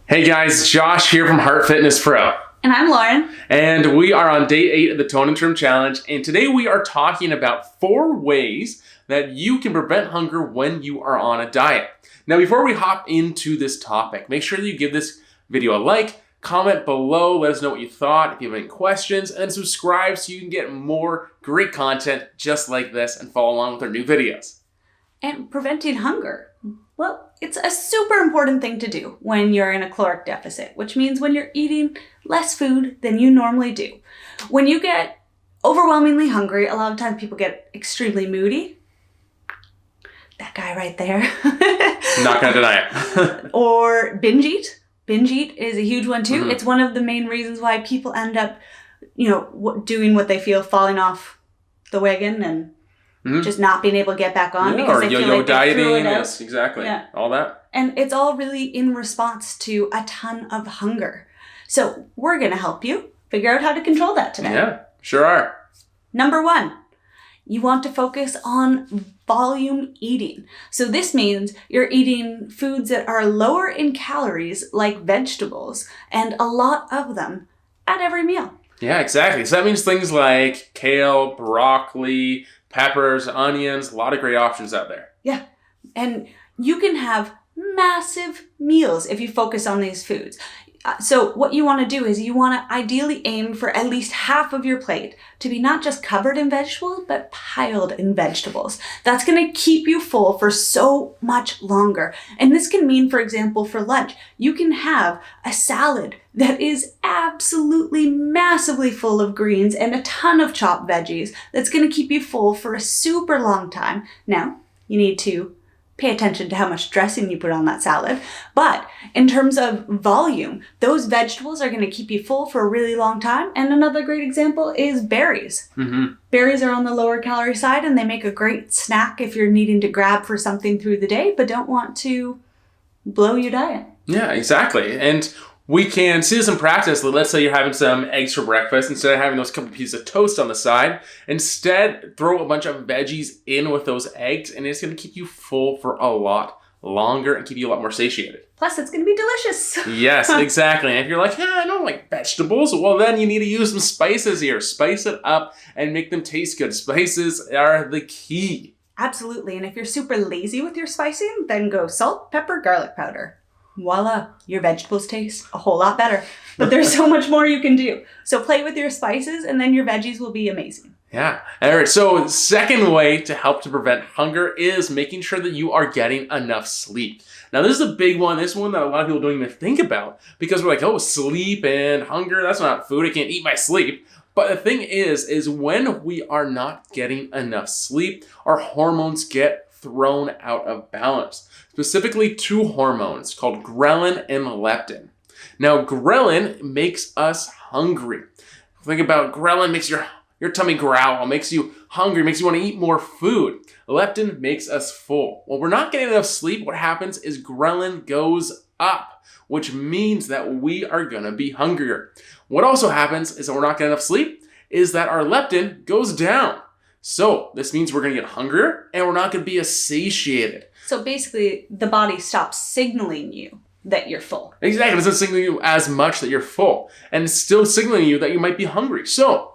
Hey guys, Josh here from Heart Fitness Pro. And I'm Lauren. And we are on day 8 of the Tone and Trim Challenge. And today we are talking about 4 ways that you can prevent hunger when you are on a diet. Now, before we hop into this topic, make sure that you give this video a like, comment below, let us know what you thought, if you have any questions, and subscribe so you can get more great content just like this and follow along with our new videos. And preventing hunger. Well, it's a super important thing to do when you're in a caloric deficit, which means when you're eating less food than you normally do. When you get overwhelmingly hungry, a lot of times people get extremely moody. That guy right there. Not gonna deny it. Or binge eat. Binge eat is a huge one too. Mm-hmm. It's one of the main reasons why people end up, doing what they feel, falling off the wagon and just not being able to get back on because they feel like they threw it out. Yes, exactly. Yeah. All that. And it's all really in response to a ton of hunger. So we're going to help you figure out how to control that today. Yeah, sure are. Number 1, you want to focus on volume eating. So this means you're eating foods that are lower in calories, like vegetables, and a lot of them at every meal. Yeah, exactly. So that means things like kale, broccoli, peppers, onions, a lot of great options out there. Yeah. And you can have massive meals if you focus on these foods. So what you want to do is you want to ideally aim for at least half of your plate to be not just covered in vegetables, but piled in vegetables. That's going to keep you full for so much longer. And this can mean, for example, for lunch, you can have a salad that is absolutely massively full of greens and a ton of chopped veggies that's going to keep you full for a super long time. Now, you need to pay attention to how much dressing you put on that salad. But in terms of volume, those vegetables are going to keep you full for a really long time. And another great example is berries. Mm-hmm. Berries are on the lower calorie side and they make a great snack if you're needing to grab for something through the day, but don't want to blow your diet. Yeah, exactly. And we can see this in practice. Let's say you're having some eggs for breakfast. Instead of having those couple pieces of toast on the side, instead throw a bunch of veggies in with those eggs, and it's going to keep you full for a lot longer and keep you a lot more satiated. Plus, it's going to be delicious. Yes, exactly. And if you're like, I don't like vegetables, well, then you need to use some spices here. Spice it up and make them taste good. Spices are the key. Absolutely. And if you're super lazy with your spicing, then go salt, pepper, garlic powder. Voila, your vegetables taste a whole lot better. But there's so much more you can do. So play with your spices and then your veggies will be amazing. Yeah. All right. So the second way to help to prevent hunger is making sure that you are getting enough sleep. Now, this is a big one. This one that a lot of people don't even think about because we're like, oh, sleep and hunger, that's not food. I can't eat my sleep. But the thing is when we are not getting enough sleep, our hormones get thrown out of balance. Specifically 2 hormones called ghrelin and leptin. Now, ghrelin makes us hungry. Think about ghrelin makes your tummy growl, makes you hungry, makes you want to eat more food. Leptin makes us full. When we're not getting enough sleep, what happens is ghrelin goes up, which means that we are going to be hungrier. What also happens is that we're not getting enough sleep is that our leptin goes down. So this means we're going to get hungrier and we're not going to be as satiated. So basically, the body stops signaling you that you're full. Exactly. It doesn't signal you as much that you're full. And it's still signaling you that you might be hungry. So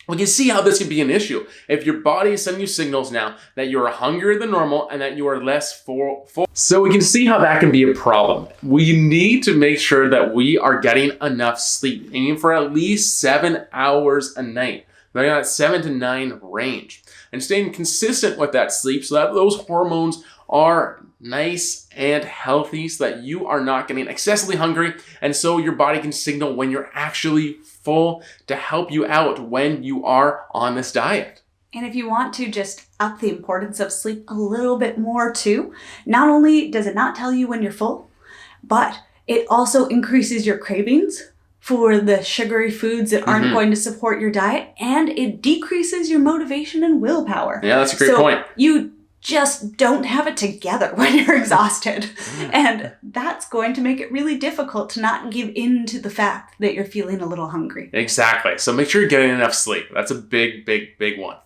we can see how this can be an issue. If your body is sending you signals now that you are hungrier than normal and that you are less full. So we can see how that can be a problem. We need to make sure that we are getting enough sleep, aiming for at least 7 hours a night. They're in that 7 to 9 range. And staying consistent with that sleep so that those hormones are nice and healthy so that you are not getting excessively hungry and so your body can signal when you're actually full to help you out when you are on this diet. And if you want to just up the importance of sleep a little bit more too, not only does it not tell you when you're full, but it also increases your cravings for the sugary foods that aren't going to support your diet, and it decreases your motivation and willpower. Yeah, that's a great point. You just don't have it together when you're exhausted. And that's going to make it really difficult to not give in to the fact that you're feeling a little hungry. Exactly. So make sure you're getting enough sleep. That's a big, big, big one.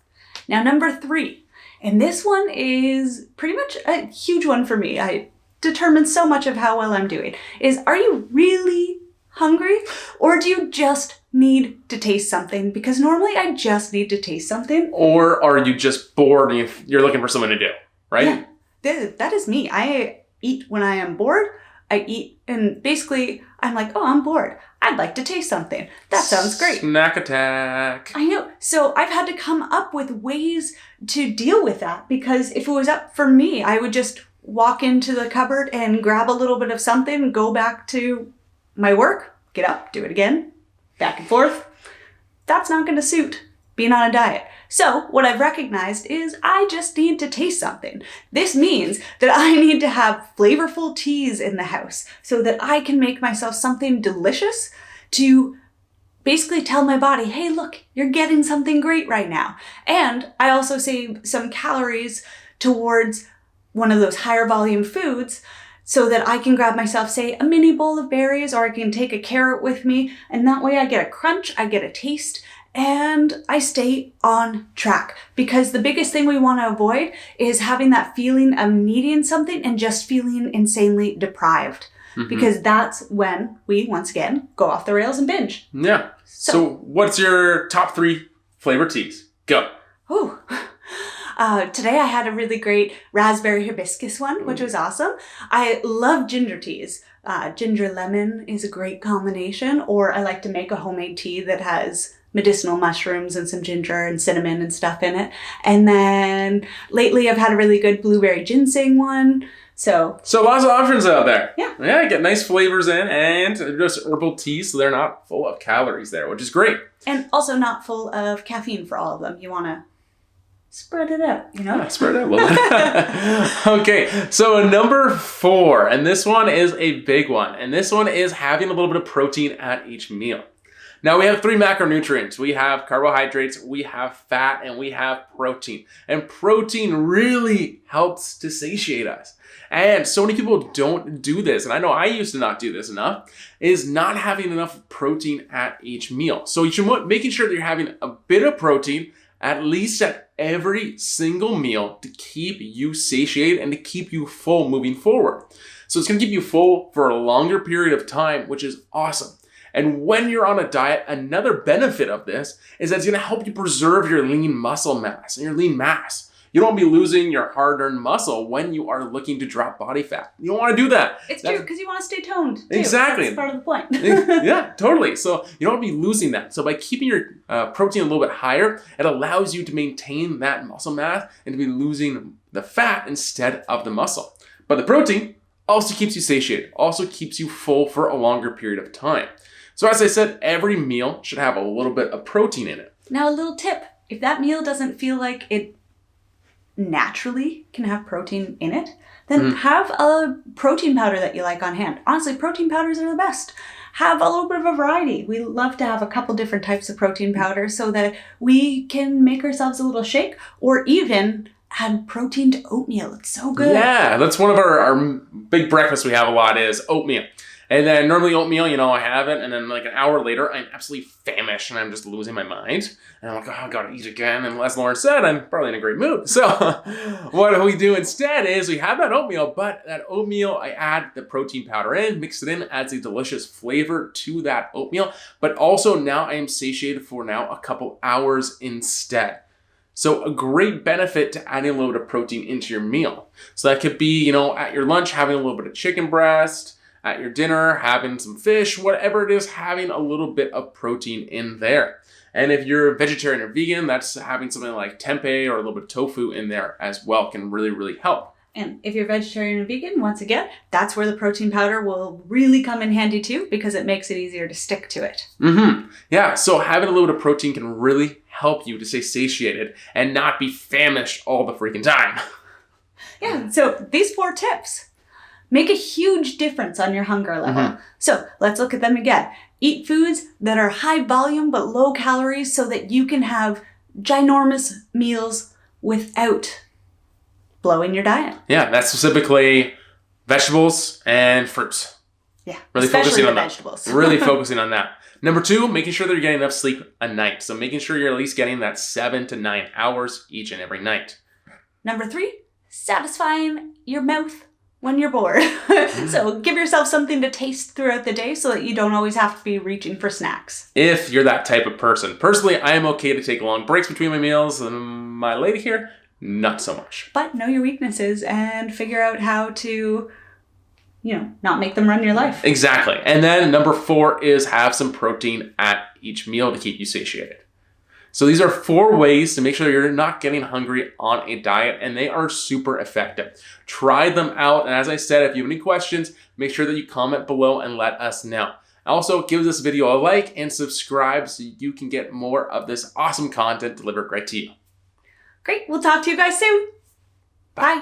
Now, number 3, and this one is pretty much a huge one for me. I determines so much of how well I'm doing. Is, are you really hungry, or do you just need to taste something? Because normally I just need to taste something. Or are you just bored and you're looking for something to do, right? Yeah, that is me. I eat when I am bored. I eat and basically I'm like, oh, I'm bored. I'd like to taste something. That sounds great. Snack attack. I know. So I've had to come up with ways to deal with that, because if it was up for me, I would just walk into the cupboard and grab a little bit of something, go back to my work, get up, do it again, back and forth. That's not going to suit being on a diet. So what I've recognized is I just need to taste something. This means that I need to have flavorful teas in the house so that I can make myself something delicious to basically tell my body, hey, look, you're getting something great right now. And I also save some calories towards one of those higher volume foods so that I can grab myself, say, a mini bowl of berries, or I can take a carrot with me. And that way I get a crunch, I get a taste, and I stay on track. Because the biggest thing we want to avoid is having that feeling of needing something and just feeling insanely deprived. Mm-hmm. Because that's when we, once again, go off the rails and binge. Yeah. So what's your top 3 flavor teas? Go. Ooh. Today I had a really great raspberry hibiscus one, which was awesome. I love ginger teas. Ginger lemon is a great combination, or I like to make a homemade tea that has medicinal mushrooms and some ginger and cinnamon and stuff in it. And then lately I've had a really good blueberry ginseng one. So lots of options out there. Yeah. Yeah, get nice flavors in, and just herbal teas, so they're not full of calories there, which is great. And also not full of caffeine for all of them. You want to spread it out, you know? Yeah, spread it out a little bit. Okay, so number 4, and this one is a big one, and this one is having a little bit of protein at each meal. Now we have 3 macronutrients. We have carbohydrates, we have fat, and we have protein. And protein really helps to satiate us. And so many people don't do this, and I know I used to not do this enough, is not having enough protein at each meal. So you should making sure that you're having a bit of protein at least at every single meal to keep you satiated and to keep you full moving forward. So it's going to keep you full for a longer period of time, which is awesome. And when you're on a diet, another benefit of this is that it's going to help you preserve your lean muscle mass and your lean mass. You don't want to be losing your hard-earned muscle when you are looking to drop body fat. You don't want to do that. It's true, because you want to stay toned, too. Exactly. That's part of the point. Yeah, totally. So you don't want to be losing that. So by keeping your protein a little bit higher, it allows you to maintain that muscle mass and to be losing the fat instead of the muscle. But the protein also keeps you satiated, also keeps you full for a longer period of time. So as I said, every meal should have a little bit of protein in it. Now, a little tip. If that meal doesn't feel like it naturally can have protein in it, then have a protein powder that you like on hand. Honestly, protein powders are the best. Have a little bit of a variety. We love to have a couple different types of protein powder so that we can make ourselves a little shake, or even add protein to oatmeal. It's so good. Yeah, that's one of our big breakfasts we have a lot is oatmeal. And then normally oatmeal, I have it, and then like an hour later, I'm absolutely famished, and I'm just losing my mind. And I'm like, oh, I gotta eat again. And as Lauren said, I'm probably in a great mood. So what we do instead is we have that oatmeal, but that oatmeal, I add the protein powder in, mix it in, adds a delicious flavor to that oatmeal. But also now I am satiated for now a couple hours instead. So a great benefit to adding a little bit of protein into your meal. So that could be, at your lunch, having a little bit of chicken breast, at your dinner, having some fish, whatever it is, having a little bit of protein in there. And if you're vegetarian or vegan, that's having something like tempeh or a little bit of tofu in there as well can really, really help. And if you're vegetarian or vegan, once again, that's where the protein powder will really come in handy too, because it makes it easier to stick to it. Yeah, so having a little bit of protein can really help you to stay satiated and not be famished all the freaking time. Yeah, so these 4 tips make a huge difference on your hunger level. So let's look at them again. Eat foods that are high volume but low calories so that you can have ginormous meals without blowing your diet. Yeah, that's specifically vegetables and fruits. Yeah, really especially focusing the on vegetables. That. Really focusing on that. Number 2, making sure that you're getting enough sleep a night. So making sure you're at least getting that 7 to 9 hours each and every night. Number 3, satisfying your mouth when you're bored. So give yourself something to taste throughout the day so that you don't always have to be reaching for snacks. If you're that type of person. Personally, I am okay to take long breaks between my meals. My lady here, not so much. But know your weaknesses and figure out how to, not make them run your life. Exactly. And then number 4 is have some protein at each meal to keep you satiated. So these are 4 ways to make sure you're not getting hungry on a diet, and they are super effective. Try them out, and as I said, if you have any questions, make sure that you comment below and let us know. Also, give this video a like and subscribe so you can get more of this awesome content delivered right to you. Great. We'll talk to you guys soon. Bye.